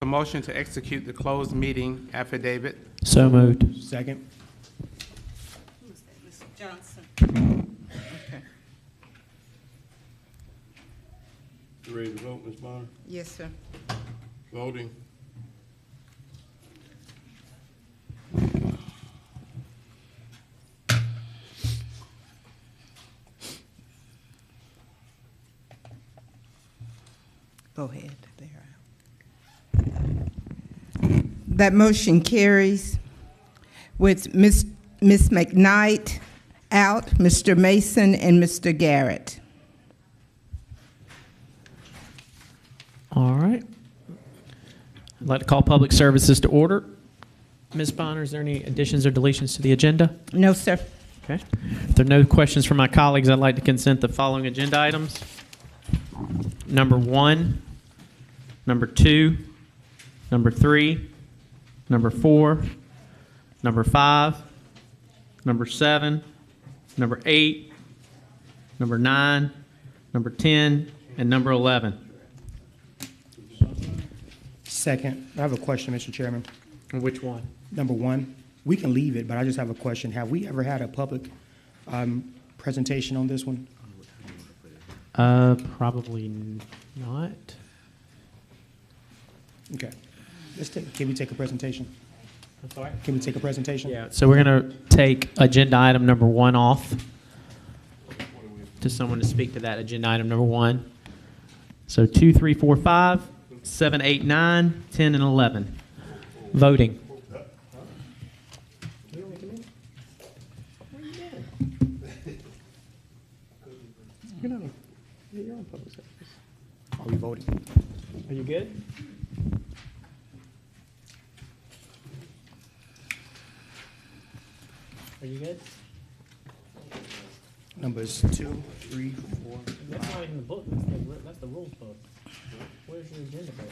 A motion to execute the closed meeting affidavit. So moved. Second. Who's that, Mr. Johnson? Okay. You ready to vote, Ms. Bonner? Yes, sir. Voting. Go ahead. There. That motion carries with Ms. McKnight out, Mr. Mason, and Mr. Garrett. All right. I'd like to call public services to order. Ms. Bonner, is there any additions or deletions to the agenda? No, sir. Okay. If there are no questions from my colleagues, I'd like to consent the following agenda items. Number 1, number 2, number 3, number 4, number 5, number 7, number 8, number 9, number 10, and number 11. Second. I have a question, Mr. Chairman. Which one? Number 1, we can leave it, but I just have a question. Have we ever had a public presentation on this one? Probably not. Okay. Can we take a presentation? I'm sorry? Can we take a presentation? Yeah, so we're going to take agenda item number 1 off to someone to speak to that agenda item number 1. So 2, 3, 4, 5, 7, 8, 9, 10, and 11. Voting. Are we voting? Are you good? Are you good? Numbers 2, 3, 4. That's not even the book. That's the rules book. Where's your agenda book?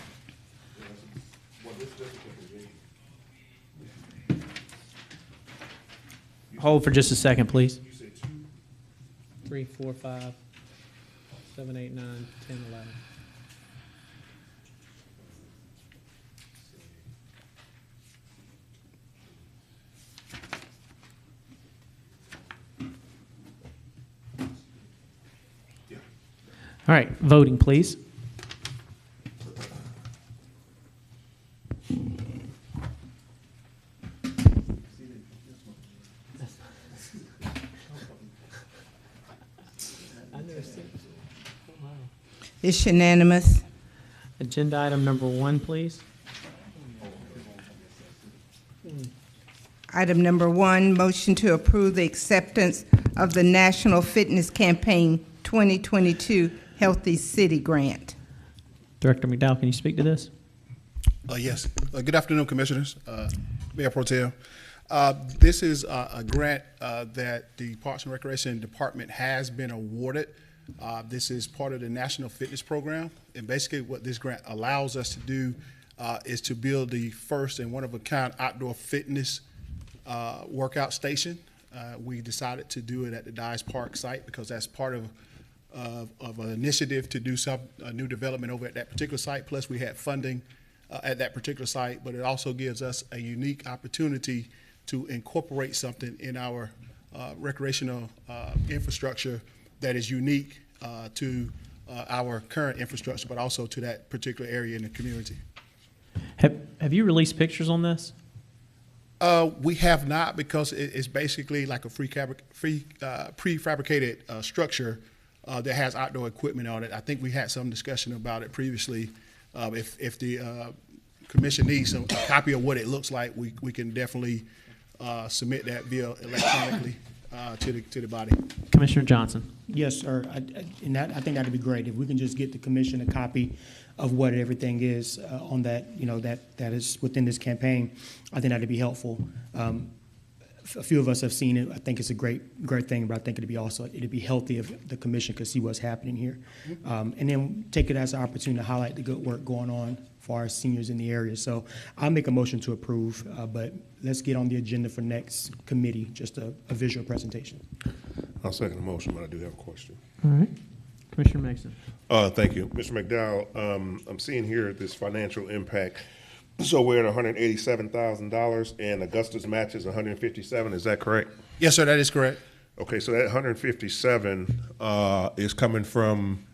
Hold for just a second, please. 3, 4, 5, 7, 8, 9, 10, 11. All right, voting, please. It's unanimous. Agenda item number 1, please. Item number 1, motion to approve the acceptance of the National Fitness Campaign 2022 Healthy City Grant. Director McDowell, can you speak to this? Yes. Good afternoon, Commissioners, Mayor Pro Tem. This is a grant that the Parks and Recreation Department has been awarded. This is part of the National Fitness Program, and basically what this grant allows us to do is to build the first and one-of-a-kind outdoor fitness workout station. We decided to do it at the Dyes Park site because that's part of an initiative to do some new development over at that particular site. Plus, we had funding at that particular site, but it also gives us a unique opportunity to incorporate something in our recreational infrastructure that is unique to our current infrastructure, but also to that particular area in the community. Have you released pictures on this? We have not, because it's basically like a prefabricated structure that has outdoor equipment on it. I think we had some discussion about it previously. If the commission needs a copy of what it looks like, we can definitely submit that via electronically to the body. Commissioner Johnson. Yes, sir. I think that'd be great if we can just get the commission a copy of what everything is on that, that is within this campaign. I think that'd be helpful. A few of us have seen it. I think it's a great thing, but I think it'd be healthy if the commission could see what's happening here, and then take it as an opportunity to highlight the good work going on for our seniors in the area. So I'll make a motion to approve, but let's get on the agenda for next committee, just a visual presentation. I'll second the motion, but I do have a question. All right. Commissioner Mason. Thank you. Mr. McDowell, I'm seeing here this financial impact. So we're at $187,000 and Augusta's match is 157, is that correct? Yes, sir, that is correct. Okay, so that 157 is coming from,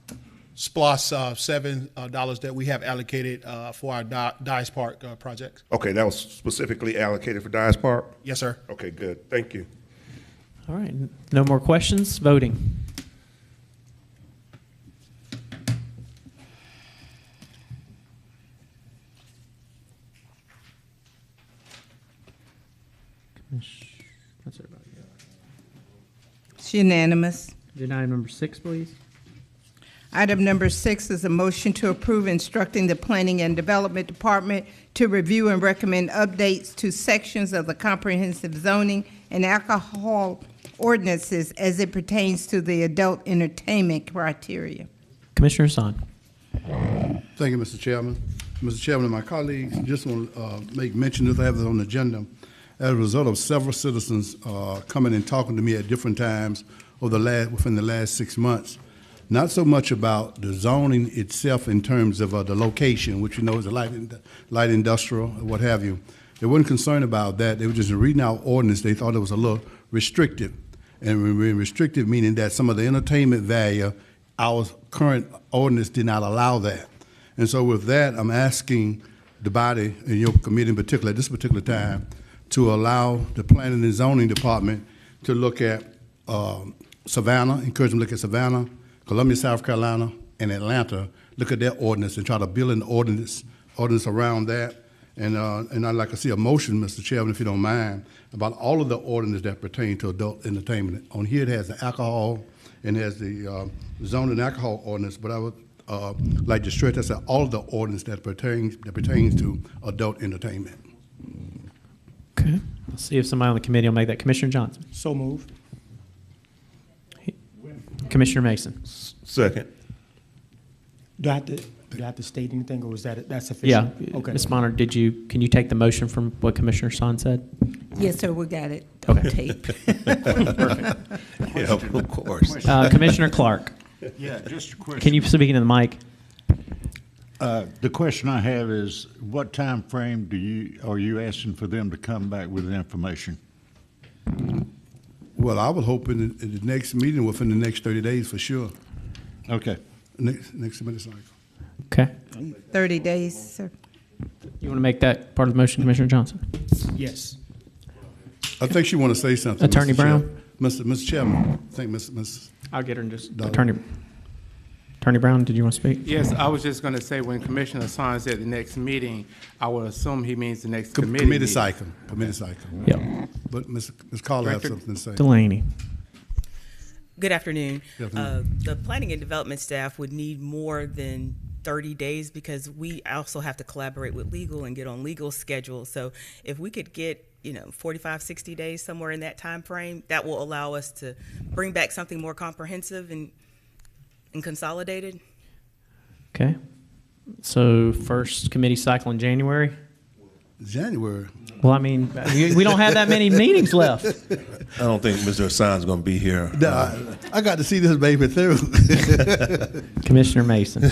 SPLOS, $7 that we have allocated for our Dice Park project. okay, that was specifically allocated for Dyes Park? Yes, sir. Okay, good. Thank you. All right, no more questions? Voting. That's everybody. It's unanimous. Agenda item number 6, please. Item number 6 is a motion to approve instructing the Planning and Development Department to review and recommend updates to sections of the comprehensive zoning and alcohol ordinances as it pertains to the adult entertainment criteria. Commissioner Hassan. Thank you, Mr. Chairman. Mr. Chairman and my colleagues, just want to make mention that I have it on the agenda. As a result of several citizens coming and talking to me at different times within the last 6 months, not so much about the zoning itself in terms of the location, which you know is a light industrial, or what have you. They weren't concerned about that. They were just reading our ordinance. They thought it was a little restrictive. And restrictive meaning that some of the entertainment value, our current ordinance did not allow that. And so with that, I'm asking the body, and your committee in particular, at this particular time, to allow the Planning and Zoning Department to look at Savannah, encourage them to look at Savannah, Columbia, South Carolina, and Atlanta, look at their ordinance and try to build an ordinance around that. And I'd like to see a motion, Mr. Chairman, if you don't mind, about all of the ordinances that pertain to adult entertainment. On here, it has the alcohol and has the zone and alcohol ordinance, but I would like to stress that all of the ordinance that pertains to adult entertainment. Okay. Let's see if somebody on the committee will make that. Commissioner Johnson. So move. Commissioner Mason. Second. Do I have to state anything, or is that's Yeah. sufficient? Okay. Ms. Bonner, can you take the motion from what Commissioner Hassan said? Yes, sir, we got it on tape. Yeah, of course. Commissioner Clark. Yeah, just a question. Can you speak into the mic? The question I have is, what time frame are you asking for them to come back with the information? Well, I would hope in the next meeting within the next 30 days for sure. Okay. Next minute cycle. Okay. 30 days, sir. You want to make that part of the motion, Commissioner Johnson? Yes. I think she want to say something. Attorney Mr. Brown? Mr. Chairman, I think Ms. I'll get her in just. Dollar. Attorney Brown, did you want to speak? Yes, I was just going to say, when Commissioner Hassan said the next meeting, I would assume he means the next committee Committee meeting. cycle. Committee cycle. Yep. But Ms. Carla has Director something to say. Delaney. Good afternoon. Good afternoon. The planning and development staff would need more than 30 days because we also have to collaborate with legal and get on legal schedule. So if we could get 45, 60 days, somewhere in that time frame, that will allow us to bring back something more comprehensive and consolidated. Okay. So first committee cycle in January? January. Well, I mean, we don't have that many meetings left. I don't think Mr. Hassan's going to be here. I got to see this baby through. Commissioner Mason.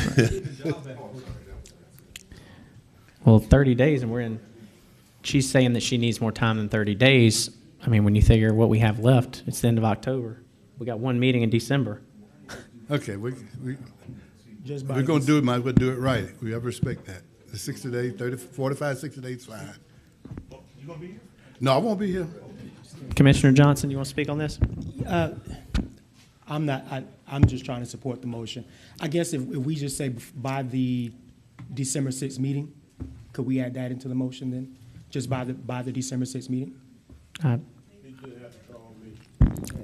Well, 30 days, and she's saying that she needs more time than 30 days. I mean, when you figure what we have left, it's the end of October. We got one meeting in December. Okay, we're Just by going to do it, might as well do it right. We have to respect that. The 60 days, 30, 45, 60 days, fine. You going to be here? No, I won't be here. Commissioner Johnson, you want to speak on this? I'm not. I'm just trying to support the motion. I guess if we just say by the December 6th meeting, could we add that into the motion then? Just by the December 6th meeting?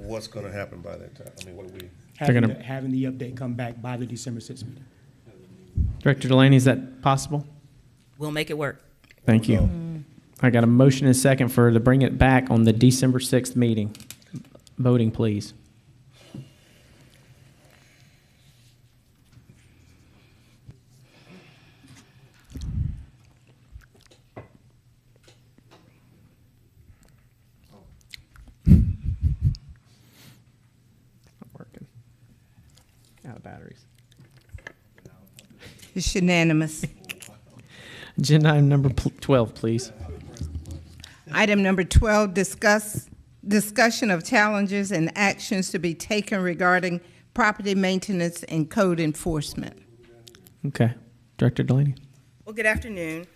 What's going to happen by that time? I mean, what do we? Having the update come back by the December 6th meeting. Director Delaney, is that possible? We'll make it work. Thank you. I got a motion and a second to bring it back on the December 6th meeting. Voting, please. Not working. Out of batteries. It's unanimous. Agenda item number 12, please. Item number 12, discussion of challenges and actions to be taken regarding property maintenance and code enforcement. Okay. Director Delaney. Well, good afternoon.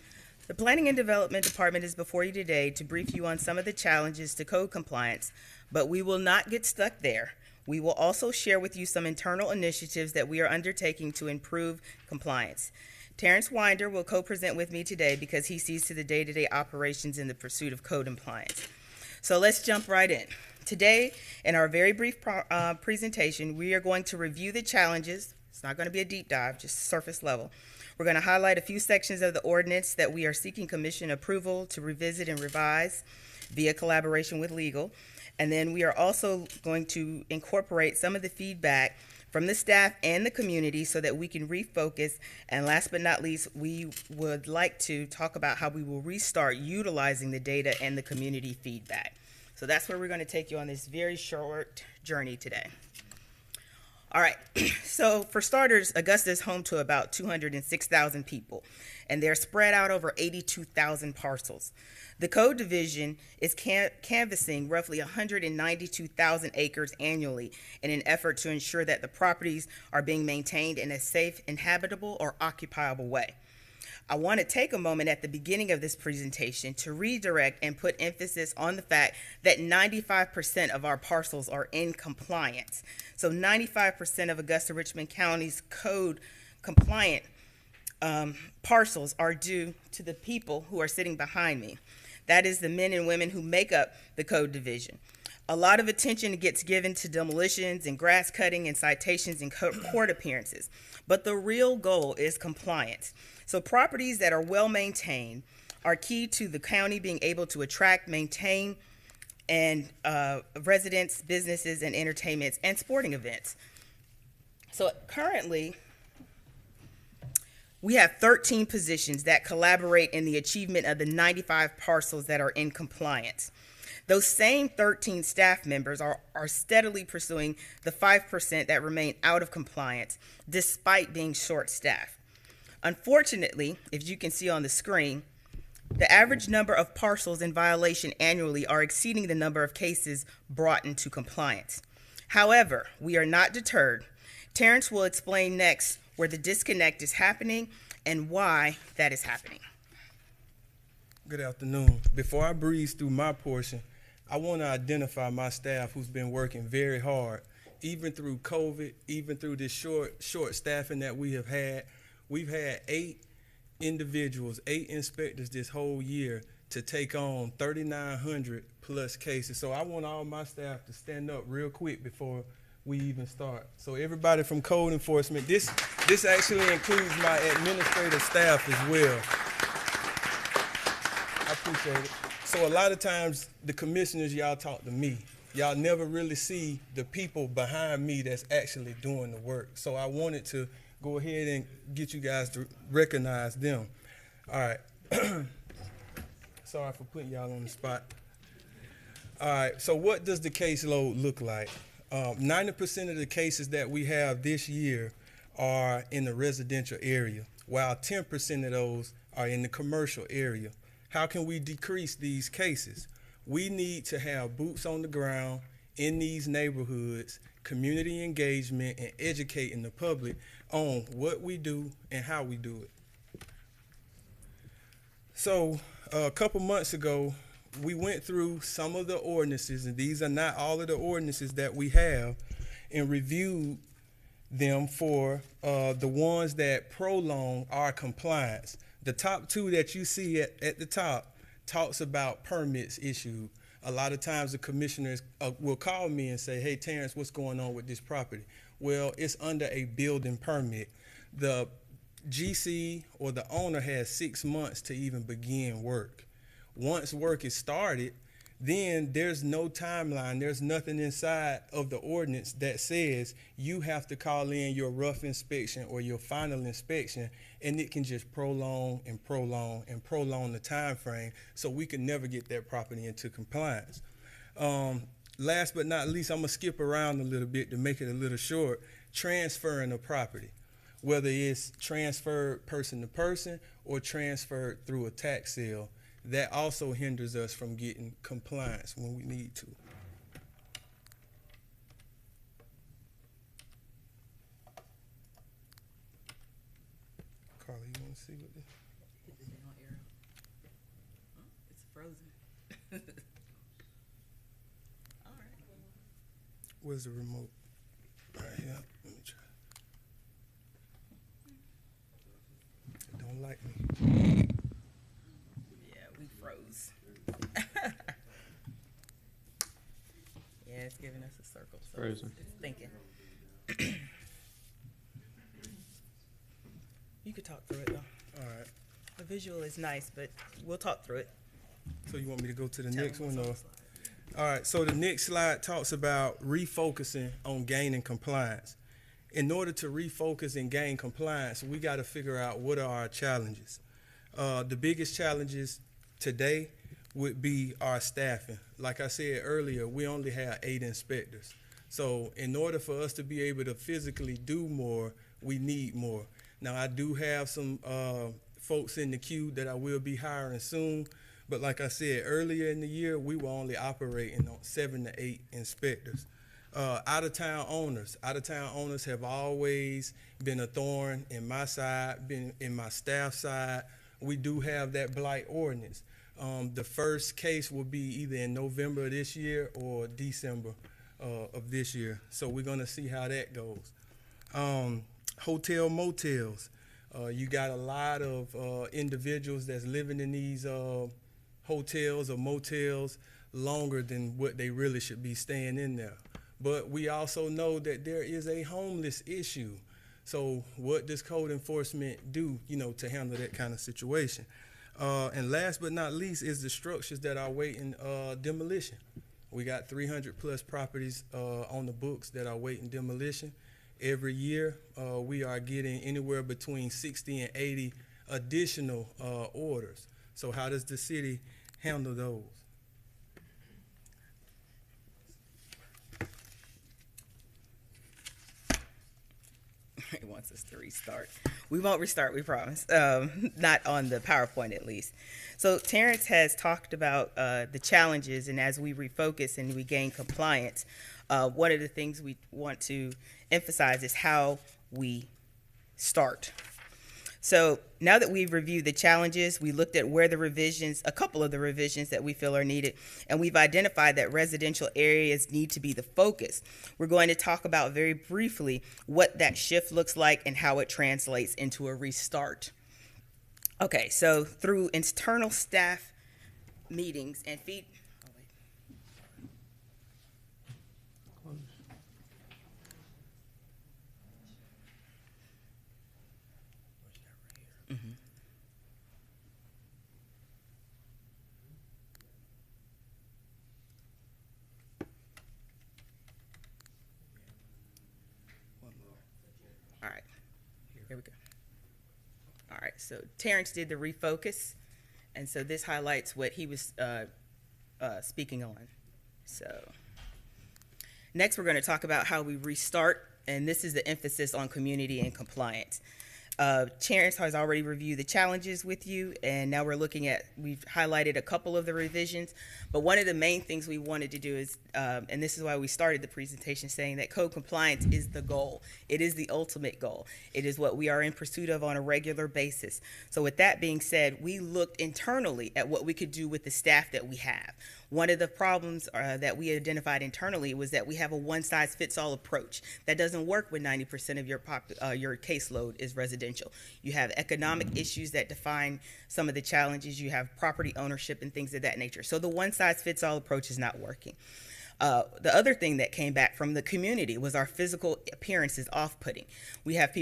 The Planning and Development Department is before you today to brief you on some of the challenges to code compliance, but we will not get stuck there. We will also share with you some internal initiatives that we are undertaking to improve compliance. Terrence Winder will co-present with me today because he sees to the day-to-day operations in the pursuit of code compliance. So let's jump right in. Today, in our very brief presentation, we are going to review the challenges. It's not going to be a deep dive, just surface level. We're going to highlight a few sections of the ordinance that we are seeking commission approval to revisit and revise via collaboration with legal. And then we are also going to incorporate some of the feedback from the staff and the community so that we can refocus. And last but not least, we would like to talk about how we will restart utilizing the data and the community feedback. So that's where we're going to take you on this very short journey today. All right, so for starters, Augusta is home to about 206,000 people, and they're spread out over 82,000 parcels. The Code Division is canvassing roughly 192,000 acres annually in an effort to ensure that the properties are being maintained in a safe, inhabitable, or occupiable way. I want to take a moment at the beginning of this presentation to redirect and put emphasis on the fact that 95% of our parcels are in compliance. So 95% of Augusta-Richmond County's code compliant parcels are due to the people who are sitting behind me. That is the men and women who make up the Code Division. A lot of attention gets given to demolitions and grass cutting and citations and court appearances, but the real goal is compliance. So properties that are well maintained are key to the county being able to attract, maintain, and residents, businesses, and entertainments and sporting events. So currently, we have 13 positions that collaborate in the achievement of the 95 parcels that are in compliance. Those same 13 staff members are steadily pursuing the 5% that remain out of compliance despite being short-staffed. Unfortunately, if you can see on the screen, the average number of parcels in violation annually are exceeding the number of cases brought into compliance. However, we are not deterred. Terrence will explain next where the disconnect is happening and why that is happening. Good afternoon. Before I breeze through my portion, I want to identify my staff who's been working very hard, even through COVID, even through this short staffing that we have had. We've had 8 individuals, 8 inspectors this whole year to take on 3,900 plus cases. So I want all my staff to stand up real quick before we even start. So everybody from code enforcement, this actually includes my administrative staff as well. I appreciate it. So a lot of times the commissioners, y'all talk to me. Y'all never really see the people behind me that's actually doing the work. So I wanted to go ahead and get you guys to recognize them. All right. Sorry for putting y'all on the spot. All right, so what does the caseload look like? 90% of the cases that we have this year are in the residential area, while 10% of those are in the commercial area. How can we decrease these cases? We need to have boots on the ground in these neighborhoods, community engagement, and educating the public on what we do and how we do it. So a couple months ago, we went through some of the ordinances, and these are not all of the ordinances that we have, and reviewed them for the ones that prolong our compliance. The top 2 that you see at the top talks about permits issued. A lot of times the commissioners will call me and say, hey, Terrence, what's going on with this property? Well, it's under a building permit. The GC or the owner has 6 months to even begin work. Once work is started, then there's no timeline. There's nothing inside of the ordinance that says you have to call in your rough inspection or your final inspection, and it can just prolong and prolong and prolong the time frame, so we can never get that property into compliance. Last but not least, I'm gonna skip around a little bit to make it a little short. Transferring the property. whether it's transferred person to person or transferred through a tax sale. That also hinders us from getting compliance when we need to. Carla, you want to see what this? It's frozen. All right. Where's the remote? Right here. Let me try. It don't like me. Yeah, we froze. Yeah, it's giving us a circle. So Frozen. It's thinking. You could talk through it though. All right. The visual is nice, but we'll talk through it. So you want me to go to the Tell next them one? what's on Or? the slide. All right, so the next slide talks about refocusing on gaining compliance. In order to refocus and gain compliance, we got to figure out what are our challenges. The biggest challenges today would be our staffing. Like I said earlier, we only have 8 inspectors. So in order for us to be able to physically do more, we need more. Now, I do have some folks in the queue that I will be hiring soon. But like I said, earlier in the year, we were only operating on 7 to 8 inspectors. Out-of-town owners have always been a thorn in my side, been in my staff side. We do have that blight ordinance. The first case will be either in November of this year or December of this year. So we're gonna see how that goes. Hotel motels. You got a lot of individuals that's living in these hotels or motels longer than what they really should be staying in there. But we also know that there is a homeless issue. So what does code enforcement do, to handle that kind of situation? And last but not least is the structures that are waiting demolition. We got 300 plus properties on the books that are waiting demolition. Every year, we are getting anywhere between 60 and 80 additional orders. So how does the city handle those? He wants us to restart. We won't restart, we promise. Not on the PowerPoint, at least. So Terrence has talked about the challenges, and as we refocus and we gain compliance, one of the things we want to emphasize is how we start. So now that we've reviewed the challenges, we looked at where the revisions, a couple of the revisions that we feel are needed, and we've identified that residential areas need to be the focus. We're going to talk about very briefly what that shift looks like and how it translates into a restart. Okay, so through internal staff meetings and All right, here we go. All right, so Terrence did the refocus, and so this highlights what he was speaking on. So next, we're going to talk about how we restart, and this is the emphasis on community and compliance. Terrence has already reviewed the challenges with you, and now we've highlighted a couple of the revisions, but one of the main things we wanted to do is, and this is why we started the presentation saying that code compliance is the goal. It is the ultimate goal. It is what we are in pursuit of on a regular basis. So with that being said, we looked internally at what we could do with the staff that we have. One of the problems that we identified internally was that we have a one-size-fits-all approach. That doesn't work when 90% of your caseload is residential. You have economic issues that define some of the challenges. You have property ownership and things of that nature. So the one-size-fits-all approach is not working. The other thing that came back from the community was our physical appearance is off-putting. We have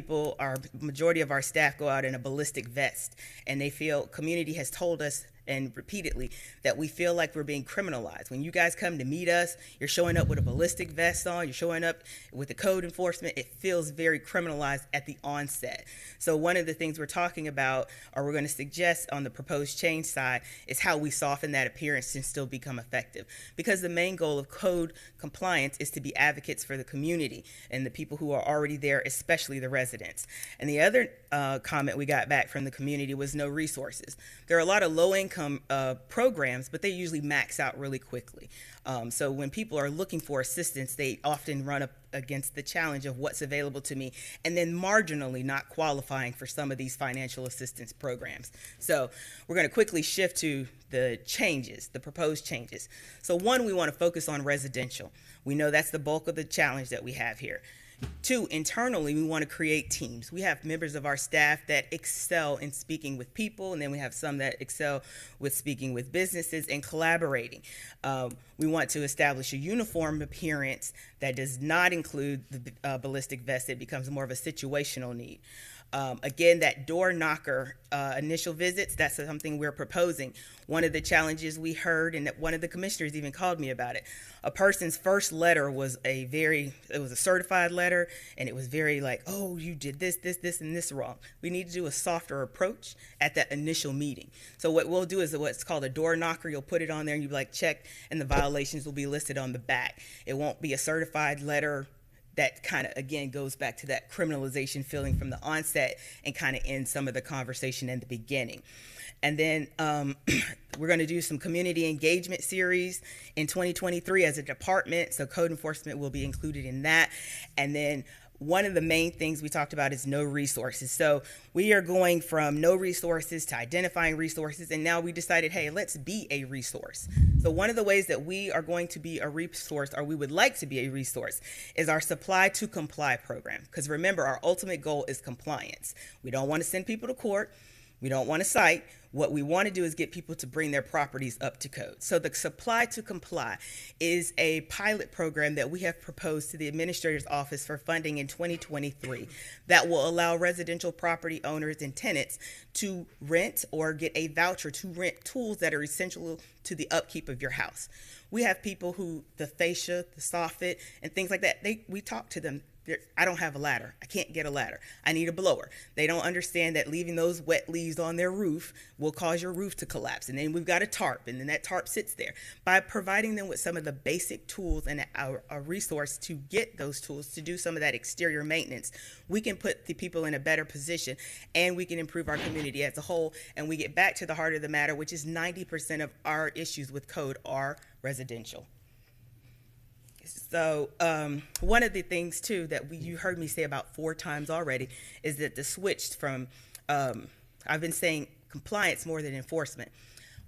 majority of our staff go out in a ballistic vest, and they feel, community has told us and repeatedly that we feel like we're being criminalized. When you guys come to meet us, you're showing up with a ballistic vest on, you're showing up with the code enforcement, it feels very criminalized at the onset. So one of the things we're talking about, or we're going to suggest on the proposed change side, is how we soften that appearance and still become effective. Because the main goal of code compliance is to be advocates for the community and the people who are already there, especially the residents. And the other comment we got back from the community was no resources. There are a lot of low-income programs, but they usually max out really quickly. So when people are looking for assistance, they often run up against the challenge of what's available to me, and then marginally not qualifying for some of these financial assistance programs. So we're going to quickly shift to the changes, the proposed changes. So one, we want to focus on residential. We know that's the bulk of the challenge that we have here. Two, internally, we want to create teams. We have members of our staff that excel in speaking with people, and then we have some that excel with speaking with businesses and collaborating. We want to establish a uniform appearance that does not include the ballistic vest. It becomes more of a situational need. Again, that door knocker initial visits, that's something we're proposing. One of the challenges we heard, and that one of the commissioners even called me about it, a person's first letter was it was a certified letter, and it was very like, oh, you did this, and this wrong. We need to do a softer approach at that initial meeting. So what we'll do is what's called a door knocker. You'll put it on there, and you'll be like, check, and the violations will be listed on the back. It won't be a certified letter. That kind of, again, goes back to that criminalization feeling from the onset and kind of ends some of the conversation in the beginning. And then we're going to do some community engagement series in 2023 as a department, so code enforcement will be included in that. And then one of the main things we talked about is no resources. So we are going from no resources to identifying resources, and now we decided, hey, let's be a resource. So one of the ways that we are going to be a resource, or we would like to be a resource, is our supply to comply program. Because remember, our ultimate goal is compliance. We don't want to send people to court. We don't want to cite. What we want to do is get people to bring their properties up to code. So the Supply to Comply is a pilot program that we have proposed to the Administrator's Office for funding in 2023 that will allow residential property owners and tenants to rent or get a voucher to rent tools that are essential to the upkeep of your house. We have people who, the fascia, the soffit, and things like that, we talk to them. I don't have a ladder. I can't get a ladder. I need a blower. They don't understand that leaving those wet leaves on their roof will cause your roof to collapse. And then we've got a tarp, and then that tarp sits there. By providing them with some of the basic tools and a resource to get those tools to do some of that exterior maintenance, we can put the people in a better position, and we can improve our community as a whole. And we get back to the heart of the matter, which is 90% of our issues with code are residential. So one of the things, too, that you heard me say about 4 times already is that the switch from, I've been saying compliance more than enforcement.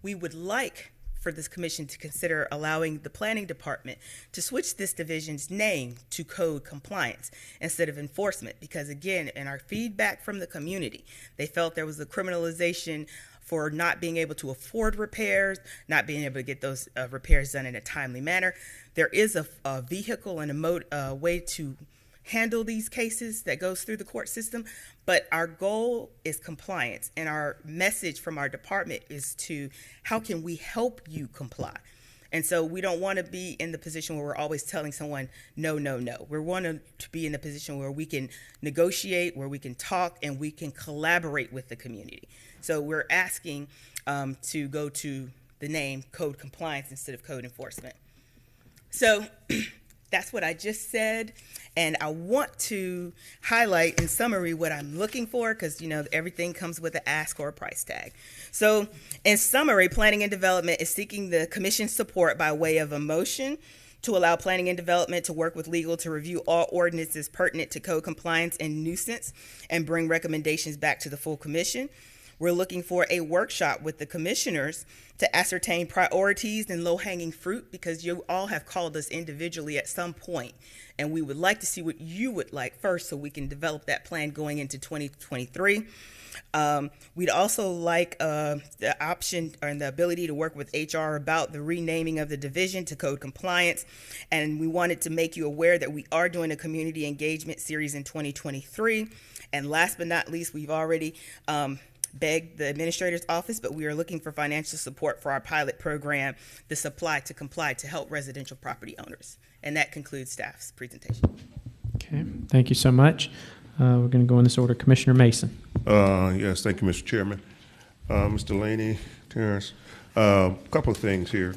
We would like for this commission to consider allowing the planning department to switch this division's name to code compliance instead of enforcement, because, again, in our feedback from the community, they felt there was a criminalization for not being able to afford repairs, not being able to get those repairs done in a timely manner. There is a vehicle and a way to handle these cases that goes through the court system, but our goal is compliance, and our message from our department is to how can we help you comply? And so we don't want to be in the position where we're always telling someone, no, no, no. We want to be in the position where we can negotiate, where we can talk, and we can collaborate with the community. So we're asking to go to the name code compliance instead of code enforcement. So that's what I just said. And I want to highlight in summary what I'm looking for, because, you know, everything comes with an ask or a price tag. So in summary, planning and development is seeking the commission's support by way of a motion to allow planning and development to work with legal to review all ordinances pertinent to code compliance and nuisance and bring recommendations back to the full commission. We're looking for a workshop with the commissioners to ascertain priorities and low-hanging fruit, because you all have called us individually at some point, and we would like to see what you would like first so we can develop that plan going into 2023. We'd also like the option and the ability to work with HR about the renaming of the division to code compliance, and we wanted to make you aware that we are doing a community engagement series in 2023. And last but not least, we've already beg the administrator's office, but we are looking for financial support for our pilot program, the Supply to Comply, to help residential property owners. And that concludes staff's presentation. Okay, thank you so much. We're going to go in this order. Commissioner Mason. Yes, thank you, Mr. Chairman. Mr. Laney, Terrence, a couple of things here.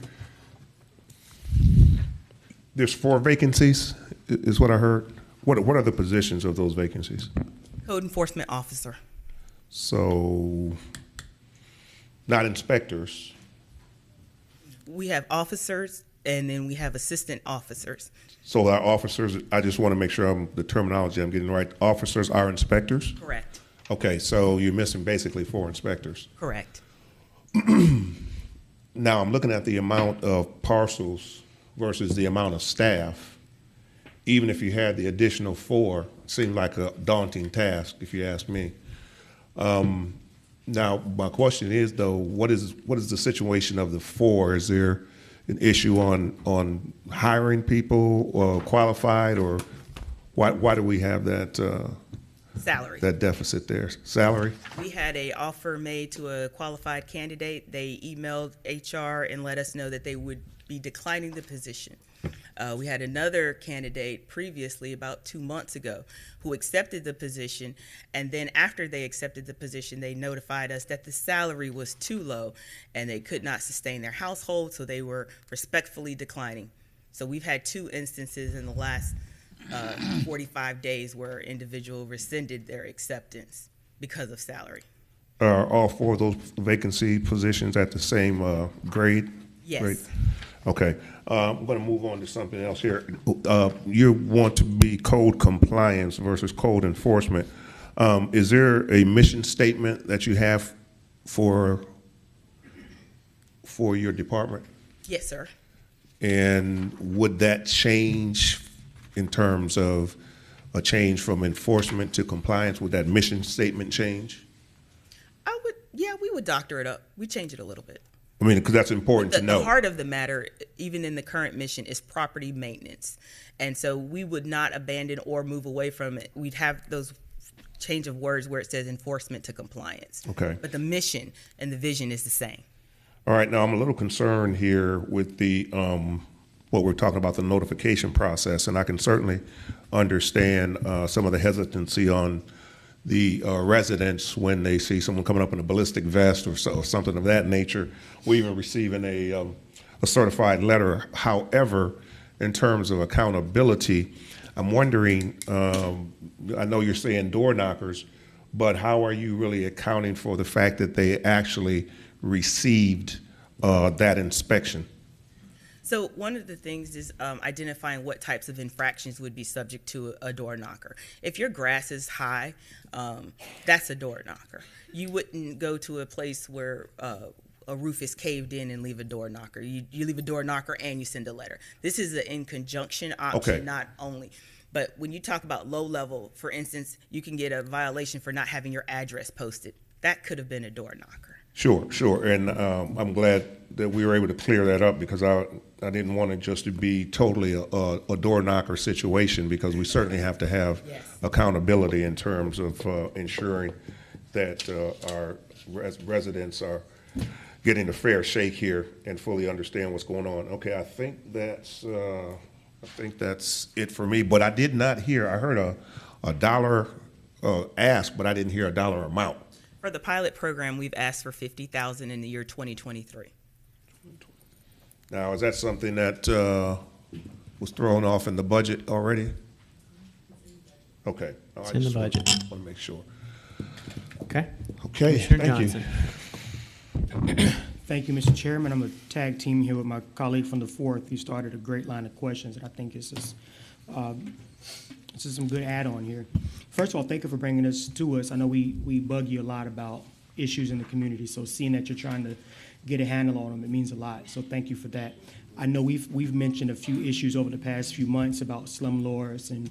There's 4 vacancies, is what I heard. What are the positions of those vacancies? Code enforcement officer. So, not inspectors. We have officers, and then we have assistant officers. So our officers, I just want to make sure the terminology I'm getting right. Officers are inspectors? Correct. Okay, so you're missing basically 4 inspectors. Correct. Now, I'm looking at the amount of parcels versus the amount of staff. Even if you had the additional 4, it seemed like a daunting task, if you ask me. Now, my question is, though, what is the situation of the 4? Is there an issue on hiring people or qualified, or why do we have that Salary. that deficit there? Salary? We had a offer made to a qualified candidate. They emailed HR and let us know that they would be declining the position. We had another candidate previously, about 2 months ago, who accepted the position, and then after they accepted the position, they notified us that the salary was too low and they could not sustain their household, so they were respectfully declining. So we've had 2 instances in the last 45 days where an individual rescinded their acceptance because of salary. Are all 4 of those vacancy positions at the same grade? Yes. Grade? Okay. I'm going to move on to something else here. You want to be code compliance versus code enforcement. Is there a mission statement that you have for your department? Yes, sir. And would that change in terms of a change from enforcement to compliance? Would that mission statement change? We would doctor it up. We change it a little bit. I mean, because that's important to know. The heart of the matter, even in the current mission, is property maintenance. And so we would not abandon or move away from it. We'd have those change of words where it says enforcement to compliance. Okay. But the mission and the vision is the same. All right, now I'm a little concerned here with the what we're talking about, the notification process, and I can certainly understand some of the hesitancy on the residents when they see someone coming up in a ballistic vest or something of that nature, or even receiving a certified letter. However, in terms of accountability, I'm wondering, I know you're saying door knockers, but how are you really accounting for the fact that they actually received that inspection? So one of the things is identifying what types of infractions would be subject to a door knocker. If your grass is high, that's a door knocker. You wouldn't go to a place where a roof is caved in and leave a door knocker. You leave a door knocker and you send a letter. This is an in conjunction option, Okay. not only. But when you talk about low level, for instance, you can get a violation for not having your address posted. That could have been a door knocker. Sure, and I'm glad that we were able to clear that up, because I didn't want it just to be totally a door knocker situation, because we certainly have to have accountability in terms of ensuring that our residents are getting a fair shake here and fully understand what's going on. Okay, I think that's it for me. But I did not hear. I heard a dollar ask, but I didn't hear a dollar amount. For the pilot program, we've asked for $50,000 in the year 2023. Now, is that something that was thrown off in the budget already? Okay. It's in the budget. Want to make sure. Okay. Okay, Commissioner thank Johnson. you. Thank you, Mr. Chairman. I'm a tag team here with my colleague from the 4th. He started a great line of questions, and I think this is some good add-on here. First of all, thank you for bringing this to us. I know we bug you a lot about issues in the community, so seeing that you're trying to get a handle on them, it means a lot. So thank you for that. I know we've mentioned a few issues over the past few months about slumlords, and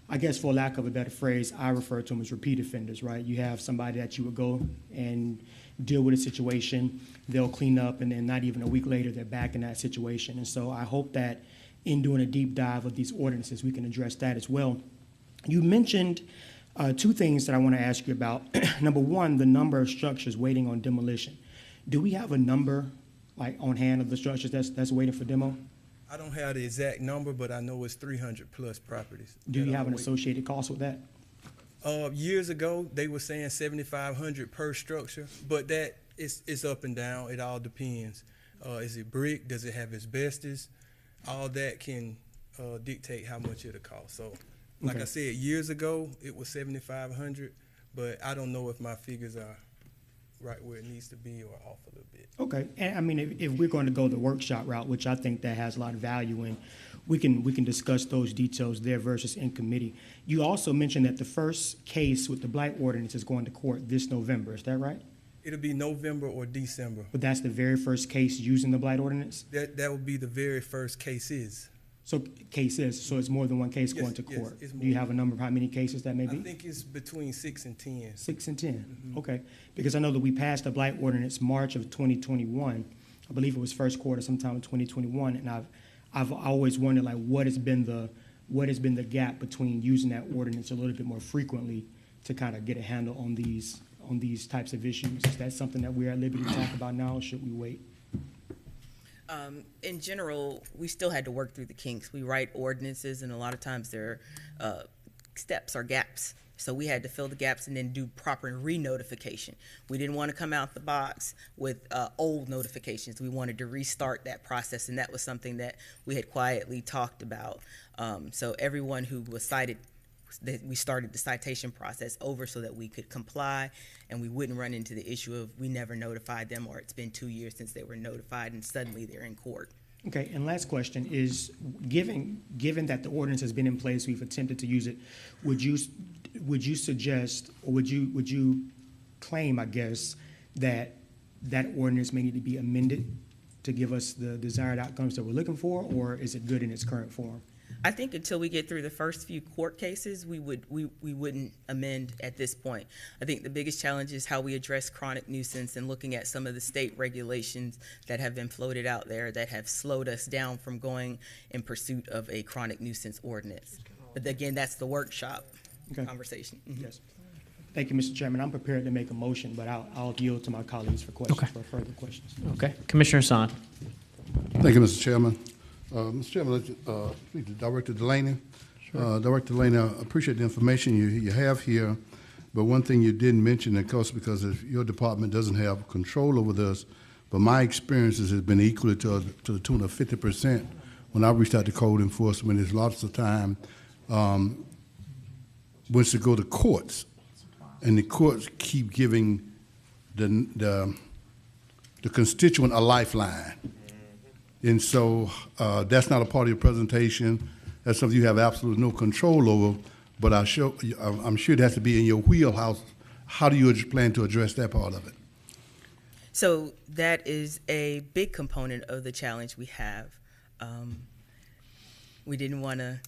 I guess for lack of a better phrase, I refer to them as repeat offenders, right? You have somebody that you would go and deal with a situation, they'll clean up, and then not even a week later, they're back in that situation. And so I hope that in doing a deep dive of these ordinances, we can address that as well. You mentioned Two things that I want to ask you about. Number one, the number of structures waiting on demolition. Do we have a number, like, on hand of the structures that's waiting for demo? I don't have the exact number, but I know it's 300 plus properties. Do you that have are an waiting. associated cost with that? Years ago, they were saying 7,500 per structure, but that is up and down. It all depends. Is it brick? Does it have asbestos? All that can dictate how much it'll cost. So, like Okay. I said, years ago, it was 7,500, but I don't know if my figures are right where it needs to be or off a little bit. Okay, and I mean, if we're going to go the workshop route, which I think that has a lot of value in, we can discuss those details there versus in committee. You also mentioned that the first case with the blight ordinance is going to court this November, is that right? It'll be November or December. But that's the very first case using the blight ordinance? That would be the very first cases. So it's more than one case Yes, going to yes, court? it's Do you more. have a number of how many cases that may I be? think it's between 6 and 10. 6 and 10, Mm-hmm. okay. Because I know that we passed the blight ordinance March of 2021. I believe it was first quarter sometime in 2021, and I've always wondered, like, what has been the gap between using that ordinance a little bit more frequently to kind of get a handle on these types of issues? Is that something that we're at liberty to talk about now, or should we wait? In general, we still had to work through the kinks. We write ordinances, and a lot of times there are steps or gaps. So we had to fill the gaps and then do proper re-notification. We didn't want to come out the box with old notifications. We wanted to restart that process, and that was something that we had quietly talked about. So everyone who was cited, we started the citation process over so that we could comply and we wouldn't run into the issue of we never notified them, or it's been 2 years since they were notified and suddenly they're in court. Okay, and last question is, given that the ordinance has been in place, we've attempted to use it, would you suggest, or would you claim, I guess, that ordinance may need to be amended to give us the desired outcomes that we're looking for, or is it good in its current form? I think until we get through the first few court cases, we wouldn't amend at this point. I think the biggest challenge is how we address chronic nuisance and looking at some of the state regulations that have been floated out there that have slowed us down from going in pursuit of a chronic nuisance ordinance. But again, that's the workshop conversation. Mhm. Yes. Thank you, Mr. Chairman. I'm prepared to make a motion, but I'll yield to my colleagues for questions, Okay. for further questions. Okay, Commissioner Hassan. Thank you, Mr. Chairman. Mr. Chairman, speak to Director Delaney. Director Delaney, I appreciate the information you have here, but one thing you didn't mention, of course, because your department doesn't have control over this, but my experiences has been equally to the tune of 50% when I reached out to code enforcement. There's lots of time once to go to courts, and the courts keep giving the constituent a lifeline. And so that's not a part of your presentation. That's something you have absolutely no control over, but I'm sure it has to be in your wheelhouse. How do you plan to address that part of it? So that is a big component of the challenge we have. We didn't want to,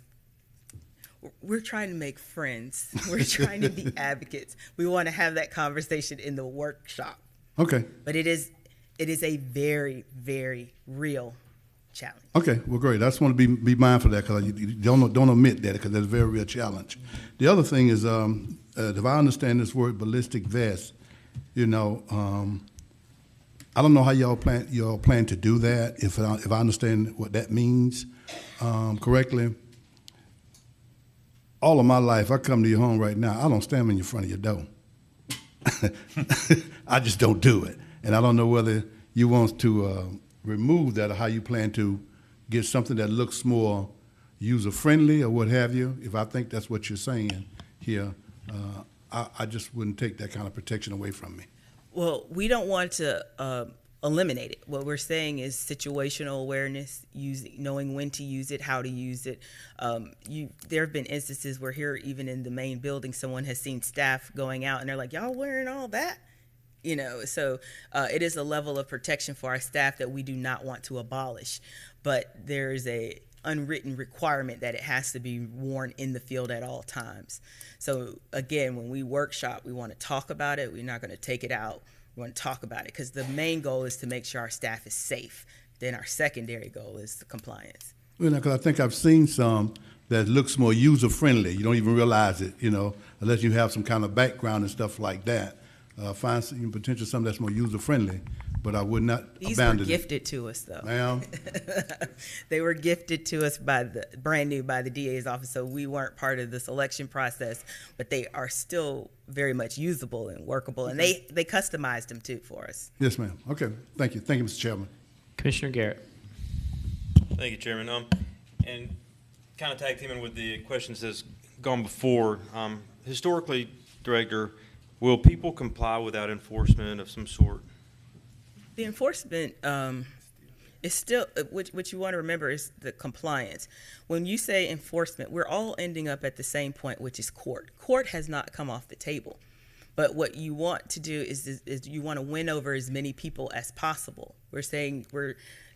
we're trying to make friends. We're trying to be advocates. We want to have that conversation in the workshop. Okay. But it is a very, very real challenge. Okay, well, great. I just want to be mindful of that, because you don't omit that, because that's a very real challenge. The other thing is, if I understand this word ballistic vest, I don't know how y'all plan to do that. If I understand what that means correctly, all of my life, I come to your home right now, I don't stand in front of your door. I just don't do it, and I don't know whether you want to remove that, or how you plan to get something that looks more user-friendly or what have you. If I think that's what you're saying here, I just wouldn't take that kind of protection away from me. Well, we don't want to eliminate it. What we're saying is situational awareness, knowing when to use it, how to use it. There have been instances where here, even in the main building, someone has seen staff going out and they're like, y'all wearing all that? So it is a level of protection for our staff that we do not want to abolish. But there is a unwritten requirement that it has to be worn in the field at all times. So again, when we workshop, we want to talk about it. We're not going to take it out. We want to talk about it, because the main goal is to make sure our staff is safe. Then our secondary goal is the compliance. You know, 'cause I think I've seen some that looks more user-friendly. You don't even realize it, you know, unless you have some kind of background and stuff like that. Find some potential something that's more user-friendly, but I would not These were abandon it. gifted to us, though. Ma'am? They were gifted to us brand new by the DA's office, so we weren't part of the selection process, but they are still very much usable and workable, and they customized them too for us. Yes, ma'am. Okay, thank you. Thank you, Mr. Chairman. Commissioner Garrett. Thank you, Chairman. And kind of tag teaming with the questions that's gone before. Historically, Director, will people comply without enforcement of some sort? The enforcement is still, what you want to remember is the compliance. When you say enforcement, we're all ending up at the same point, which is court. Court has not come off the table. But what you want to do is you want to win over as many people as possible. We're saying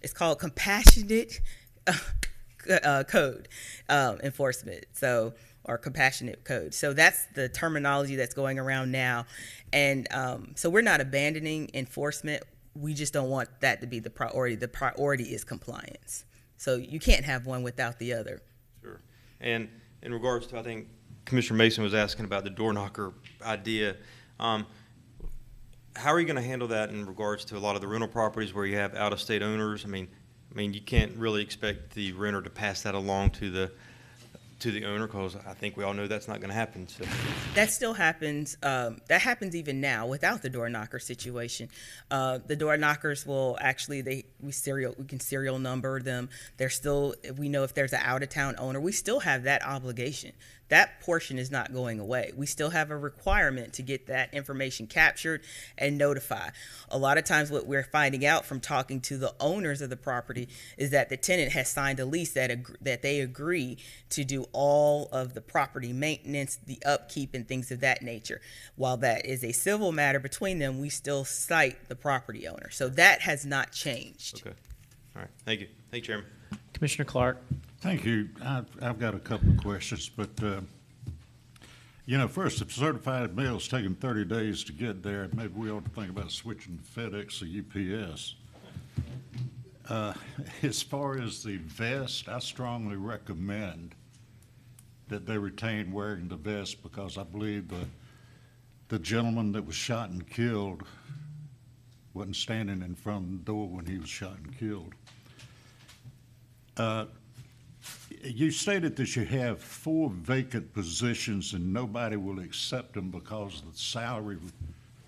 it's called compassionate code enforcement. Or compassionate code. So that's the terminology that's going around now. And so we're not abandoning enforcement. We just don't want that to be the priority. The priority is compliance. So you can't have one without the other. Sure. And in regards to, I think Commissioner Mason was asking about the door knocker idea. How are you going to handle that in regards to a lot of the rental properties where you have out-of-state owners? I mean, you can't really expect the renter to pass that along to the owner, because I think we all know that's not going to happen. So that still happens. That happens even now without the door knocker situation. The door knockers will actually we can serial number them. They're still, we know if there's an out of town owner, we still have that obligation. That portion is not going away. We still have a requirement to get that information captured and notify. A lot of times what we're finding out from talking to the owners of the property is that the tenant has signed a lease that they agree to do all of the property maintenance, the upkeep, and things of that nature. While that is a civil matter between them, we still cite the property owner. So that has not changed. okay, all right, thank you, Chairman. Commissioner Clark. Thank you. I've got a couple of questions, but, first, if certified mail's taking 30 days to get there, maybe we ought to think about switching to FedEx or UPS. As far as the vest, I strongly recommend that they retain wearing the vest, because I believe the gentleman that was shot and killed wasn't standing in front of the door when he was shot and killed. You stated that you have 4 vacant positions and nobody will accept them because of the salary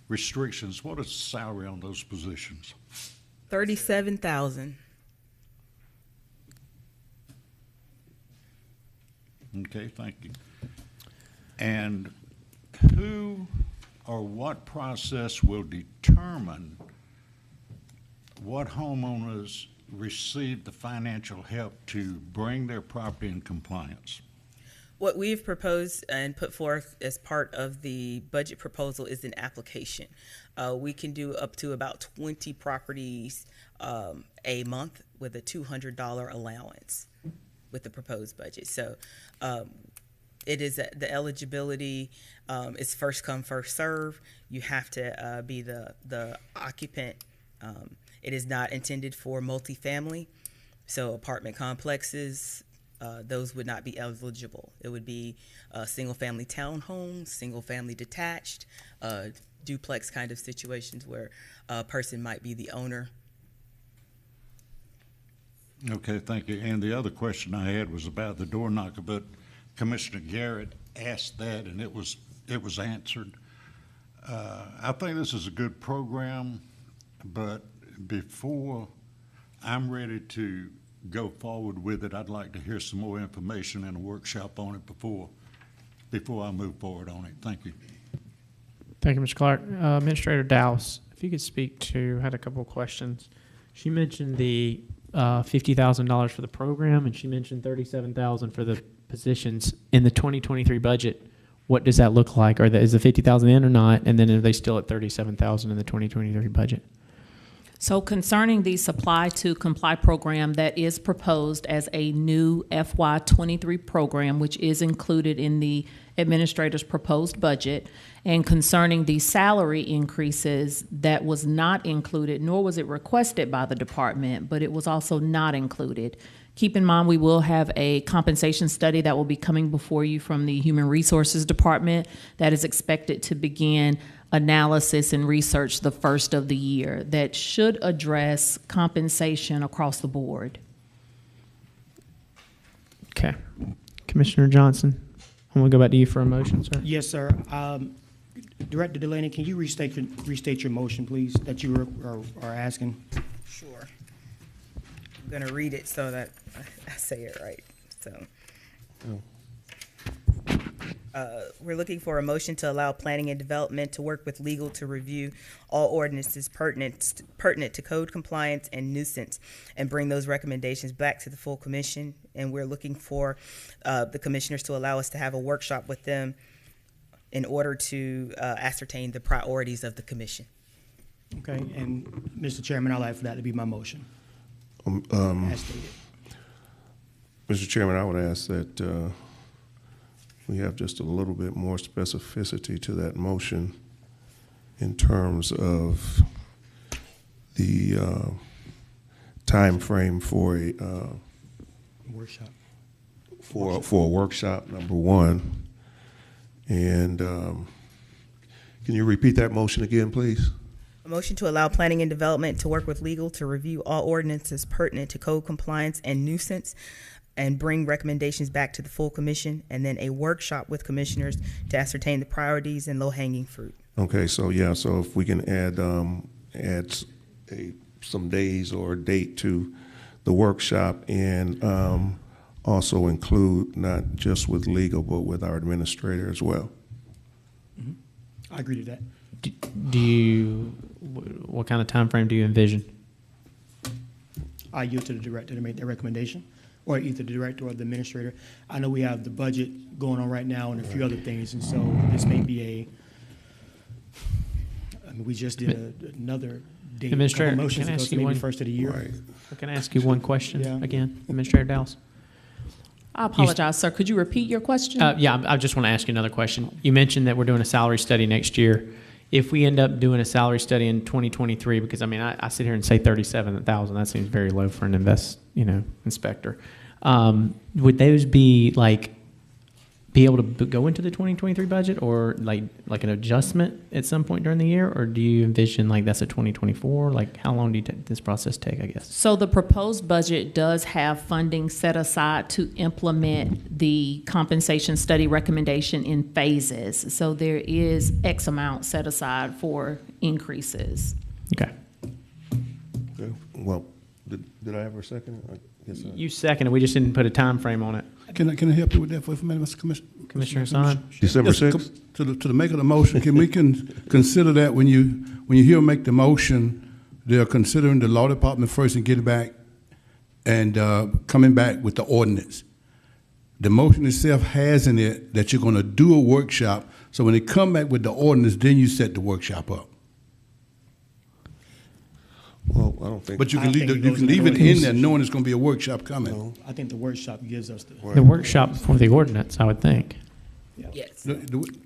restrictions. What is the salary on those positions? $37,000. Okay, thank you. And who or what process will determine what homeowners receive the financial help to bring their property in compliance? What we've proposed and put forth as part of the budget proposal is an application. We can do up to about 20 properties a month with a $200 allowance with the proposed budget. So it is the eligibility is first come, first serve. You have to be the occupant. It is not intended for multifamily, so apartment complexes, those would not be eligible. It would be single-family townhomes, single-family detached, duplex kind of situations where a person might be the owner. Okay, thank you. And the other question I had was about the door knocker, but Commissioner Garrett asked that and it was answered. I think this is a good program, but before I'm ready to go forward with it, I'd like to hear some more information and a workshop on it before I move forward on it. Thank you. Thank you, Mr. Clark. Administrator Dowse, if you could speak to, I had a couple of questions. She mentioned the $50,000 for the program, and she mentioned $37,000 for the positions in the 2023 budget. What does that look like? Is the $50,000 in or not? And then are they still at $37,000 in the 2023 budget? So concerning the supply to comply program that is proposed as a new FY23 program, which is included in the administrator's proposed budget, and concerning the salary increases, that was not included, nor was it requested by the department, but it was also not included. Keep in mind, we will have a compensation study that will be coming before you from the Human Resources Department that is expected to begin analysis and research the first of the year that should address compensation across the board. Okay. Commissioner Johnson, I'm going to go back to you for a motion, sir. Yes, sir. Director Delaney, can you restate your motion, please, that you are asking? Sure. I'm going to read it so that I say it right. So, we're looking for a motion to allow planning and development to work with legal to review all ordinances pertinent to code compliance and nuisance and bring those recommendations back to the full commission. And we're looking for the commissioners to allow us to have a workshop with them in order to ascertain the priorities of the commission. Okay, and Mr. Chairman, I'd like for that to be my motion. As stated. Mr. Chairman, I would ask that we have just a little bit more specificity to that motion in terms of the time frame for a Workshop. for a workshop, number one. And can you repeat that motion again, please? A motion to allow planning and development to work with legal to review all ordinances pertinent to code compliance and nuisance and bring recommendations back to the full commission, and then a workshop with commissioners to ascertain the priorities and low-hanging fruit. Okay, so yeah, so if we can add some days or a date to the workshop, and also include not just with legal, but with our administrator as well. I agree to that. What kind of time frame do you envision? I yield to the director to make that recommendation, or either the director or the administrator. I know we have the budget going on right now and a few other things, and so this may be we just did another date. Administrator, motions can I ago, ask so you maybe one? the first of the year. Right. Can I ask you one question Yeah. again, Administrator Dallas? I apologize, sir. Could you repeat your question? Yeah, I just want to ask you another question. You mentioned that we're doing a salary study next year. If we end up doing a salary study in 2023, because I mean, I sit here and say 37,000, that seems very low for an inspector. Would those be able to go into the 2023 budget, or like an adjustment at some point during the year, or do you envision that's a 2024? How long do this process take, I guess? So the proposed budget does have funding set aside to implement the compensation study recommendation in phases. So there is X amount set aside for increases. Okay. Okay. Well, did I ever second it? You seconded. We just didn't put a time frame on it. Can I help you with that for a minute, Mr. Commissioner? Commissioner Hassan? December Yes, 6th? To the maker of the motion, can we consider that when you hear them make the motion, they're considering the law department first and getting back and coming back with the ordinance. The motion itself has in it that you're going to do a workshop, so when they come back with the ordinance, then you set the workshop up. Well, I don't think. But you I can think leave it goes in it the in there knowing it's going to be a workshop coming. No. I think the workshop gives us The workshop for the ordinance, I would think. Yes. The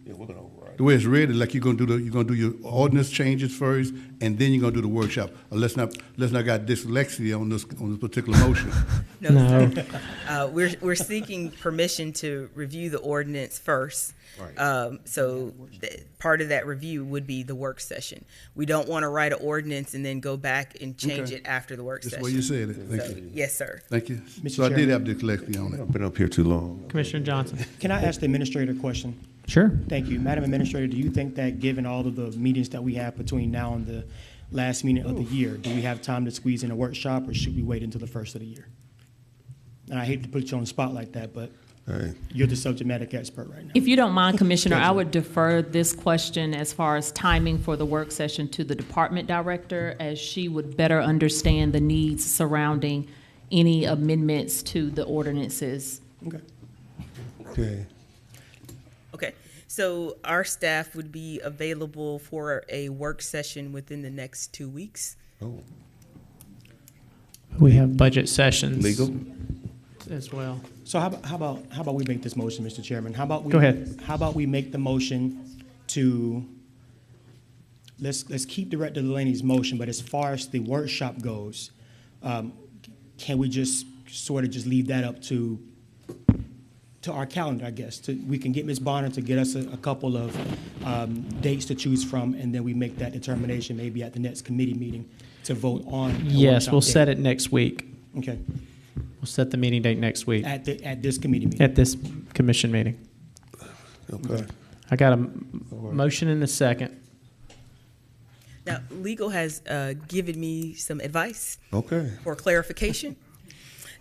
Yeah, we're gonna override. the way it's read is like you're going to do your ordinance changes first, and then you're going to do the workshop. Let's not got dyslexia on this particular motion. No. We're seeking permission to review the ordinance first. Right. So part of that review would be the work session. We don't want to write an ordinance and then go back and change Okay. it after the work That's session. the way you said it. Thank So, you. yes, sir. Thank you. Mr. So I did Chairman. have dyslexia on it. I've been up here too long. Commissioner Johnson? Can I ask the administrator a question? Sure. Thank you. Madam Administrator, do you think that given all of the meetings that we have between now and the last meeting of the year, do we have time to squeeze in a workshop, or should we wait until the first of the year? And I hate to put you on the spot like that, but Hey. you're the subject matter expert right now. If you don't mind, Commissioner, I would defer this question as far as timing for the work session to the department director, as she would better understand the needs surrounding any amendments to the ordinances. Okay. Okay. Okay. So our staff would be available for a work session within the next 2 weeks Oh, We have budget sessions. legal? As well. So how about we make this motion, Mr. Chairman? How about we? Go ahead. How about we make the motion to, let's keep Director Delaney's motion, but as far as the workshop goes, can we just sort of just leave that up to our calendar, I guess? We can get Ms. Bonner to get us a couple of dates to choose from, and then we make that determination maybe at the next committee meeting to vote on. a Yes, workshop we'll date. set it next week. Okay, We'll set the meeting date next week at this committee meeting. at this commission meeting. Okay. I got a motion and a second. Now, legal has given me some advice Okay. for clarification.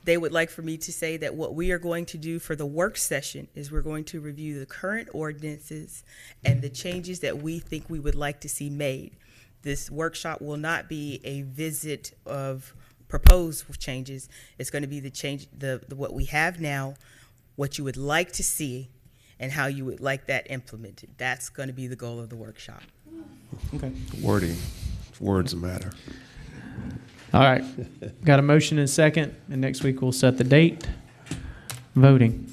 They would like for me to say that what we are going to do for the work session is we're going to review the current ordinances and the changes that we think we would like to see made. This workshop will not be a visit of proposed changes. It's going to be the change, the what we have now, what you would like to see, and how you would like that implemented. That's going to be the goal of the workshop. Okay. Wording. Words matter. All right. Got a motion and a second, and next week we'll set the date. Voting.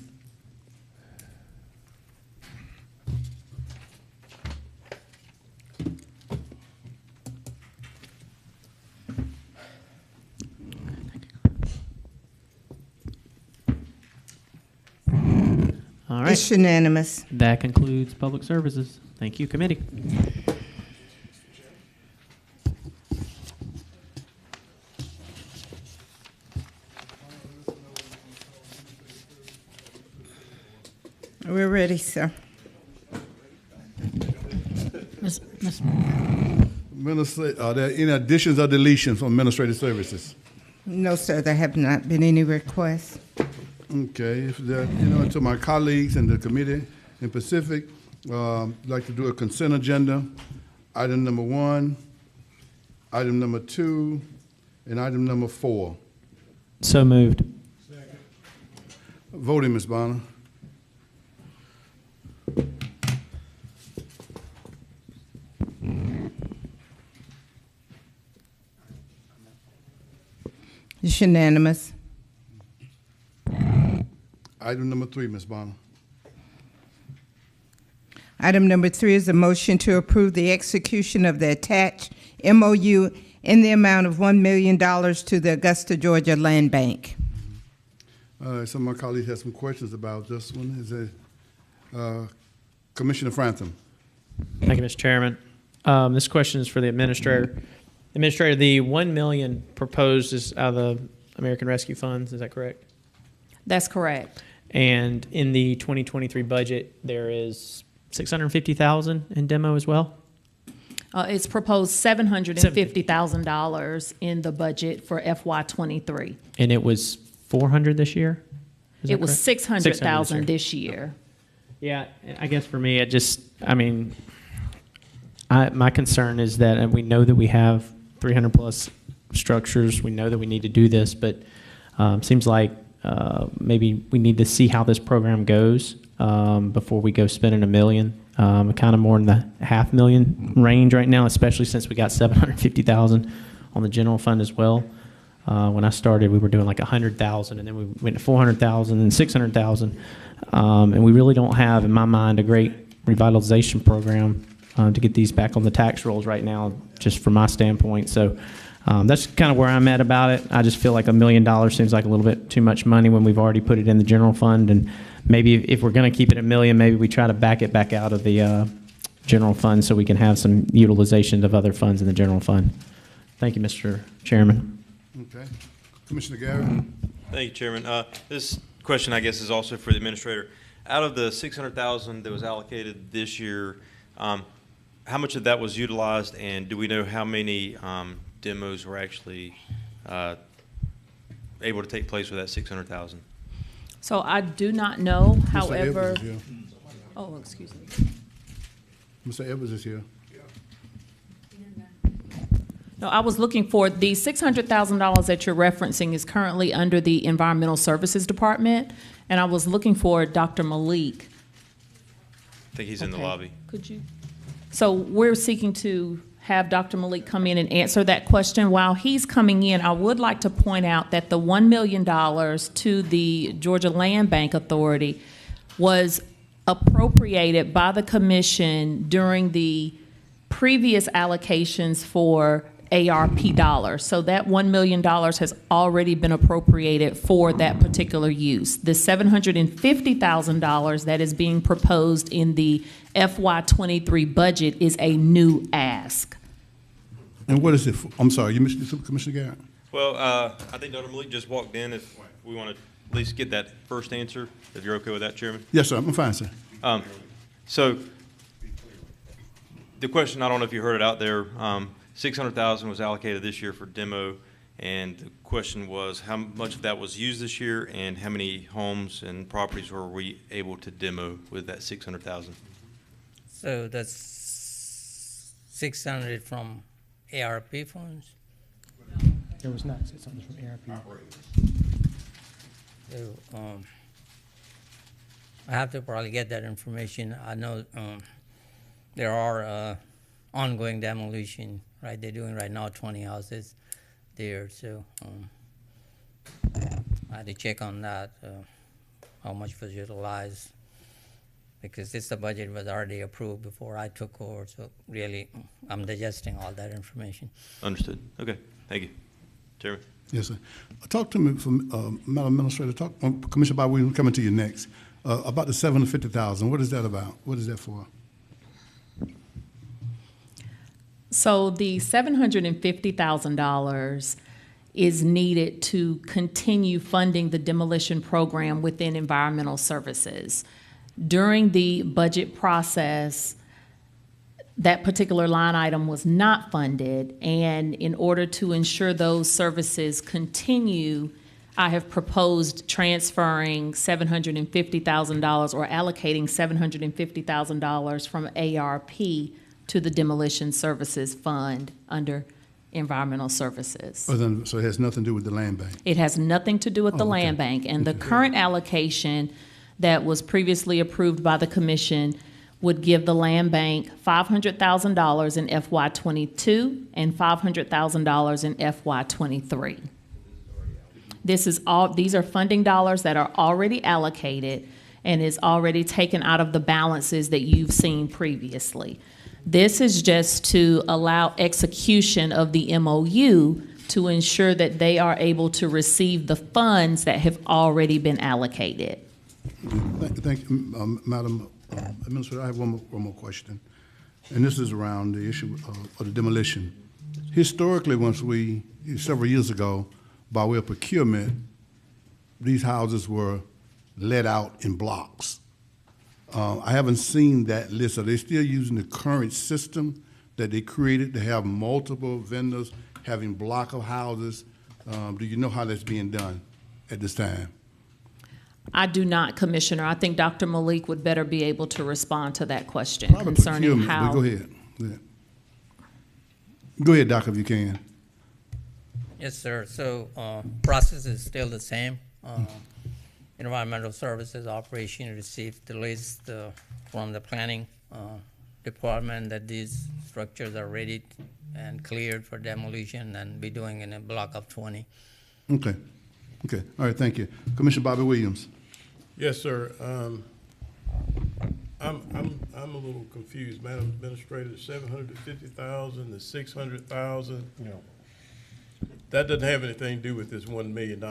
All right. It's unanimous. That concludes public services. Thank you, committee. We're ready, sir. Minister, are there any additions or deletions from administrative services? No, sir, there have not been any requests. Okay, if there, to my colleagues in the committee in Pacific, I'd like to do a consent agenda. Item number 1, item number 2, and item number 4. So moved. Voting, Ms. Bonner. It's unanimous. Item number 3, Ms. Bonner. Item number 3 is a motion to approve the execution of the attached MOU in the amount of $1 million to the Augusta, Georgia Land Bank. Some of my colleagues have some questions about this one. Is it Commissioner Frantham? Thank you, Mr. Chairman. This question is for the administrator. Administrator, the $1 million proposed is out of the American Rescue Funds, is that correct? That's correct. And in the 2023 budget, there is $650,000 in demo as well? It's proposed $750,000 in the budget for FY23. And it was 400 this year? Is that It was correct? 600,000 this year. Yeah, I guess for me, my concern is that, and we know that we have 300 plus structures, we know that we need to do this, but seems like maybe we need to see how this program goes before we go spending $1 million. Kind of more in the $500,000 range right now, especially since we got $750,000 on the general fund as well. When I started, we were doing like $100,000, and then we went to $400,000 and $600,000, and we really don't have, in my mind, a great revitalization program to get these back on the tax rolls right now, just from my standpoint. So that's kind of where I'm at about it. I just feel like $1 million seems like a little bit too much money when we've already put it in the general fund, and maybe if we're going to keep it $1 million, maybe we try to back it back out of the general fund so we can have some utilization of other funds in the general fund. Thank you, Mr. Chairman. Okay. Commissioner Garrett? Thank you, Chairman. This question, I guess, is also for the administrator. Out of the $600,000 that was allocated this year, how much of that was utilized, and do we know how many demos were actually able to take place with that $600,000? So I do not know, Mr. however. Edwards is here. Oh, excuse me. Mr. Edwards is here. No, I was looking for the $600,000 that you're referencing is currently under the Environmental Services Department, and I was looking for Dr. Malik. I think he's in the Okay. lobby. Could you? So we're seeking to have Dr. Malik come in and answer that question. While he's coming in, I would like to point out that the $1 million to the Georgia Land Bank Authority was appropriated by the commission during the previous allocations for ARP dollars. So that $1 million has already been appropriated for that particular use. The $750,000 that is being proposed in the FY23 budget is a new ask. And what is it for? I'm sorry, you missed Commissioner Garrett? Well, I think Dr. Malik just walked in. If we want to at least get that first answer, if you're okay with that, Chairman. Yes, sir, I'm fine, sir. So the question, I don't know if you heard it out there, $600,000 was allocated this year for demo, and the question was how much of that was used this year, and how many homes and properties were we able to demo with that $600,000? So that's 600 from ARP funds. There was not 600 from ARP. So, I have to probably get that information. I know there are ongoing demolition, right? They're doing right now 20 houses there. So I had to check on that, how much was utilized, because the budget was already approved before I took over. So really, I'm digesting all that information. Understood. Okay. Thank you. Chairman. Yes, sir. Talk to me, from Madam Administrator, Commissioner Bob Williams, coming to you next, about the $750,000. What is that about? What is that for? So the $750,000 is needed to continue funding the demolition program within environmental services. During the budget process, that particular line item was not funded, and in order to ensure those services continue, I have proposed transferring $750,000 or allocating $750,000 from ARP to the Demolition Services Fund under Environmental Services. So it has nothing to do with the land bank? It has nothing to do with the land bank, and the current allocation that was previously approved by the commission would give the land bank $500,000 in FY22 and $500,000 in FY23. These are funding dollars that are already allocated and is already taken out of the balances that you've seen previously. This is just to allow execution of the MOU to ensure that they are able to receive the funds that have already been allocated. Thank you, Madam Administrator. I have one more question, and this is around the issue of the demolition. Historically, several years ago, by way of procurement, these houses were let out in blocks. I haven't seen that list. Are they still using the current system that they created to have multiple vendors having block of houses? Do you know how that's being done at this time? I do not, Commissioner. I think Dr. Malik would better be able to respond to that question concerning how. Go ahead. Go ahead, Doc, if you can. Yes, sir. So process is still the same. Environmental Services Operation received the list from the planning department that these structures are ready and cleared for demolition, and be doing in a block of 20. Okay. All right. Thank you, Commissioner Bobby Williams. Yes, sir. I'm a little confused, Madam Administrator. 750,000, the 600,000. That doesn't have anything to do with this $1 million.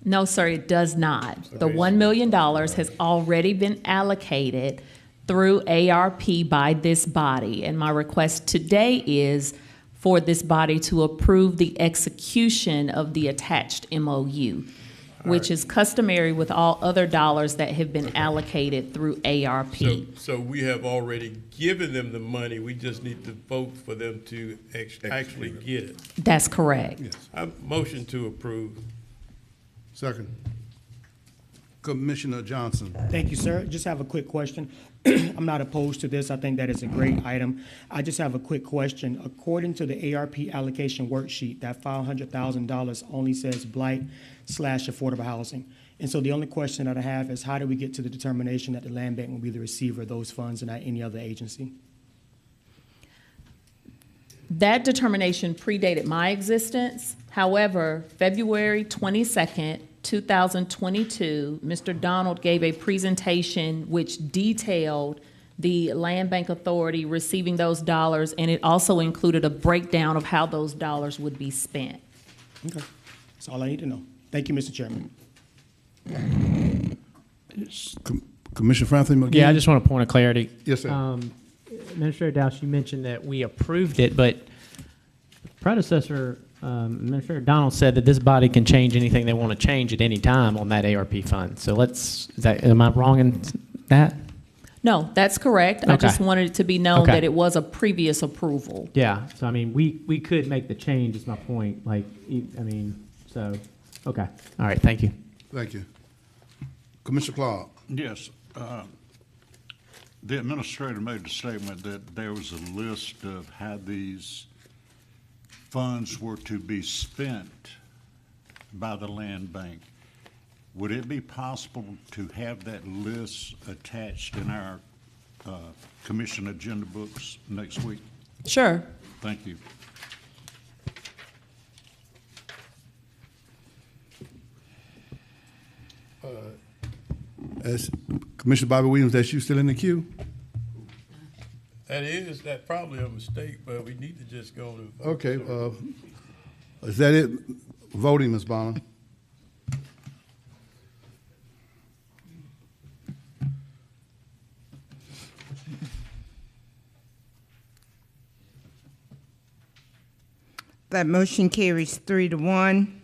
No, sir, it does not. The $1 million has already been allocated through ARP by this body, and my request today is for this body to approve the execution of the attached MOU, which is customary with all other dollars that have been allocated through ARP. So we have already given them the money. We just need to vote for them to actually get it. That's correct. Yes. I motion to approve. Second. Commissioner Johnson. Thank you, sir. Just have a quick question. I'm not opposed to this. I think that is a great item. I just have a quick question. According to the ARP allocation worksheet, that $500,000 only says blight/affordable housing. And so the only question that I have is, how do we get to the determination that the land bank will be the receiver of those funds and not any other agency? That determination predated my existence. However, February 22nd, 2022, Mr. Donald gave a presentation which detailed the Land Bank Authority receiving those dollars, and it also included a breakdown of how those dollars would be spent. Okay, that's all I need to know. Thank you, Mr. Chairman. Commissioner Franklin McGee? Yeah, I just want a point of clarity. Yes, sir. Administrator Dowse, you mentioned that we approved it, but predecessor, Administrator Donald said that this body can change anything they want to change at any time on that ARP fund. So am I wrong in that? No, that's correct. I Okay. just wanted it to be known Okay. that it was a previous approval. Yeah, so I mean, we could make the change, is my point. Like, so, okay. All right, thank you. Thank you. Commissioner Clark? Yes. The administrator made the statement that there was a list of how these funds were to be spent by the land bank. Would it be possible to have that list attached in our commission agenda books next week? Sure. Thank you. As Commissioner Bobby Williams, that's you still in the queue? That probably a mistake, but we need to just go to. Okay, is that it? Voting, Ms. Bonner? That motion carries 3-1,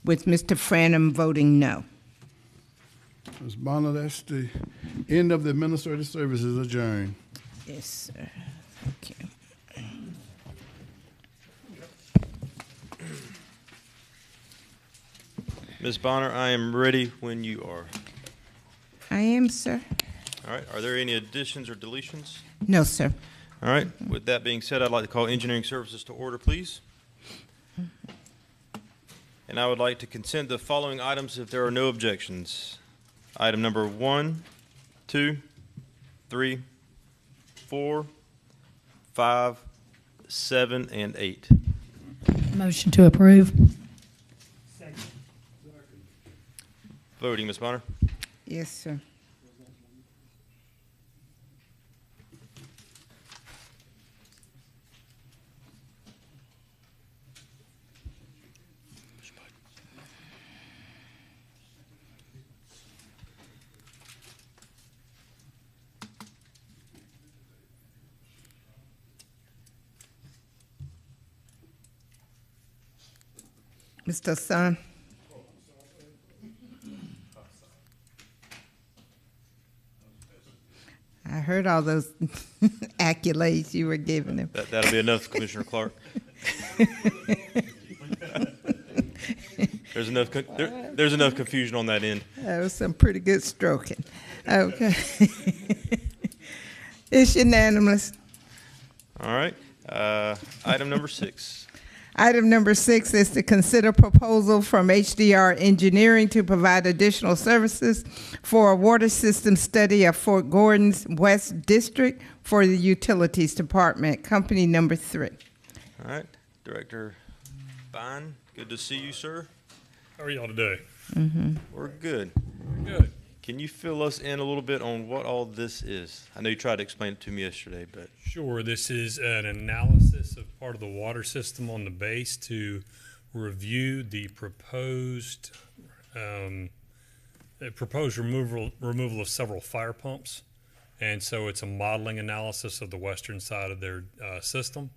with Mr. Franum voting no. Ms. Bonner, that's the end of the administrative services adjourned. Yes, sir. Thank you. Ms. Bonner, I am ready when you are. I am, sir. All right, are there any additions or deletions? No, sir. All right, with that being said, I'd like to call engineering services to order, please. And I would like to consent the following items if there are no objections. Item number 1, 2, 3, 4, 5, 7, and 8. Motion to approve. Voting, Ms. Bonner. Yes, sir. Mr. Son. I heard all those accolades you were giving him. That'll be enough, Commissioner Clark. There's enough confusion on that end. That was some pretty good stroking. Okay. It's unanimous. All right. Item number 6. Item number 6 is to consider proposal from HDR Engineering to provide additional services for a water system study of Fort Gordon's West District for the Utilities Department, company number 3. All right. Director Bine, good to see you, sir. How are y'all today? We're good. Good. Can you fill us in a little bit on what all this is? I know you tried to explain it to me yesterday, but. Sure. This is an analysis of part of the water system on the base to review the proposed removal of several fire pumps. And so it's a modeling analysis of the western side of their system.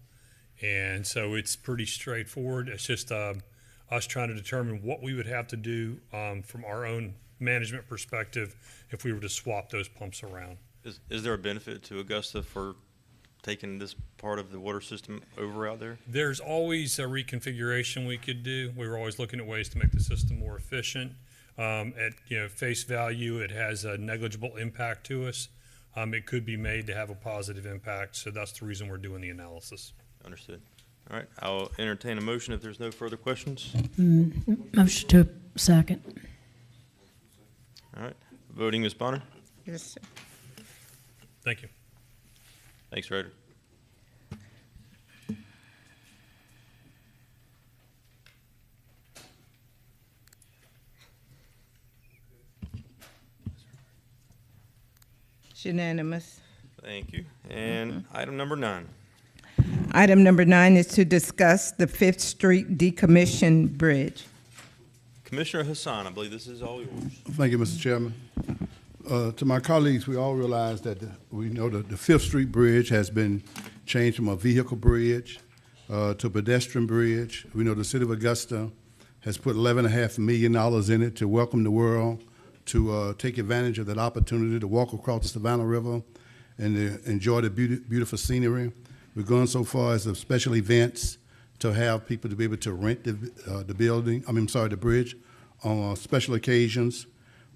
And so it's pretty straightforward. It's just us trying to determine what we would have to do from our own management perspective if we were to swap those pumps around. Is there a benefit to Augusta for taking this part of the water system over out there? There's always a reconfiguration we could do. We were always looking at ways to make the system more efficient. At face value, it has a negligible impact to us. It could be made to have a positive impact, so that's the reason we're doing the analysis. Understood. All right, I'll entertain a motion if there's no further questions. Motion to second. All right, voting, Ms. Bonner. Yes, sir. Thank you. Thanks, Ryder. It's unanimous. Thank you. And item number 9. Item number 9 is to discuss the Fifth Street decommission bridge. Commissioner Hassan, I believe this is all yours. Thank you, Mr. Chairman. To my colleagues, we all realize that we know that the Fifth Street Bridge has been changed from a vehicle bridge to a pedestrian bridge. We know the city of Augusta has put $11.5 million in it to welcome the world, to take advantage of that opportunity to walk across the Savannah River and to enjoy the beautiful scenery. We've gone so far as of special events to have people to be able to rent the bridge on special occasions.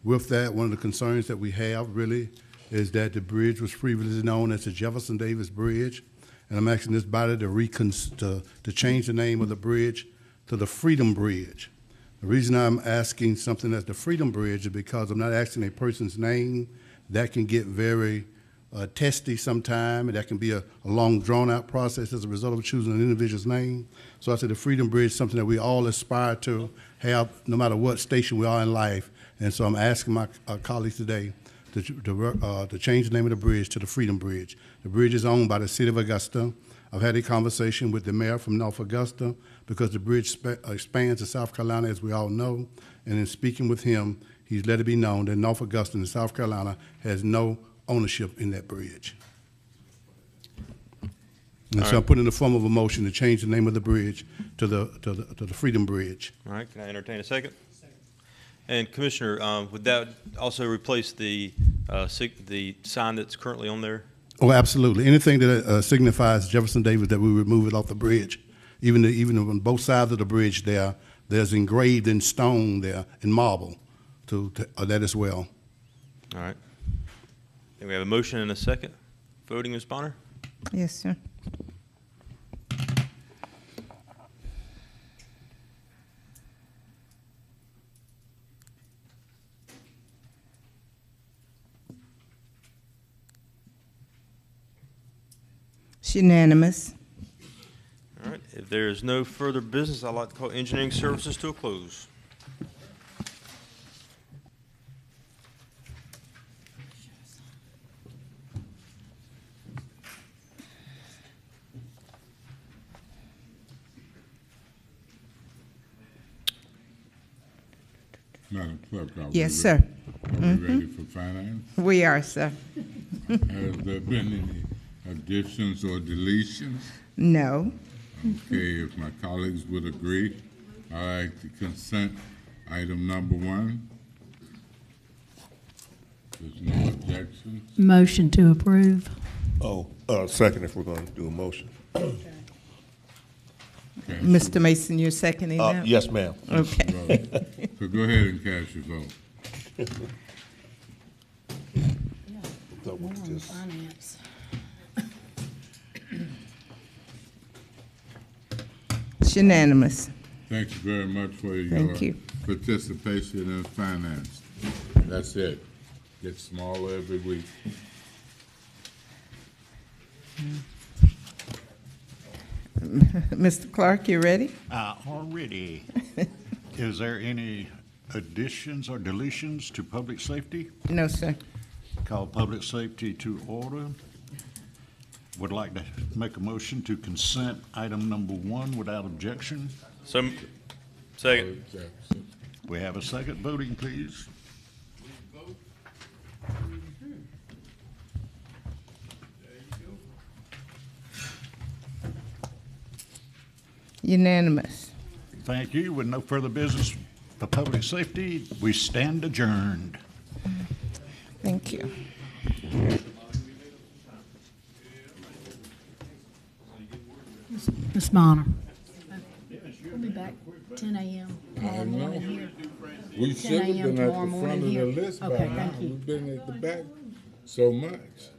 With that, one of the concerns that we have really is that the bridge was previously known as the Jefferson Davis Bridge, and I'm asking this body to change the name of the bridge to the Freedom Bridge. The reason I'm asking something as the Freedom Bridge is because I'm not asking a person's name. That can get very testy sometime, and that can be a long, drawn-out process as a result of choosing an individual's name. So I said the Freedom Bridge is something that we all aspire to have no matter what station we are in life. And so I'm asking my colleagues today to change the name of the bridge to the Freedom Bridge. The bridge is owned by the city of Augusta. I've had a conversation with the mayor from North Augusta because the bridge expands to South Carolina, as we all know. And in speaking with him, he's let it be known that North Augusta and South Carolina has no ownership in that bridge. And so I'm putting in the form of a motion to change the name of the bridge to the Freedom Bridge. All right, can I entertain a second? And Commissioner, would that also replace the sign that's currently on there? Oh, absolutely. Anything that signifies Jefferson Davis, that we remove it off the bridge. Even on both sides of the bridge there's engraved in stone there, in marble, to that as well. All right. And we have a motion and a second. Voting, Ms. Bonner? Yes, sir. It's unanimous. All right. If there is no further business, I'd like to call engineering services to a close. Madam Clerk, are Yes, we sir. Are we ready for finance? We are, sir. Has there been any additions or deletions? No. Okay, if my colleagues would agree, I like to consent item number 1. There's no objections. Motion to approve. Oh, second if we're going to do a motion. Okay. Mr. Mason, you're seconding that? Yes, ma'am. Okay. So go ahead and cast your vote. Finance. It's unanimous. Thank you very much for your Thank you. participation in finance. That's it. Gets smaller every week. Mr. Clark, you ready? Already. Is there any additions or deletions to public safety? No, sir. Call public safety to order. Would like to make a motion to consent item number 1 without objection. So, second. We have a second. Voting, please. Unanimous. Thank you. With no further business for public safety, we stand adjourned. Thank you. Ms. Bonner. We'll be back 10 a.m. tomorrow morning here. We 10 should have a.m. been at tomorrow the morning front of here. the list by Okay, now. thank you. We've been at the back so much.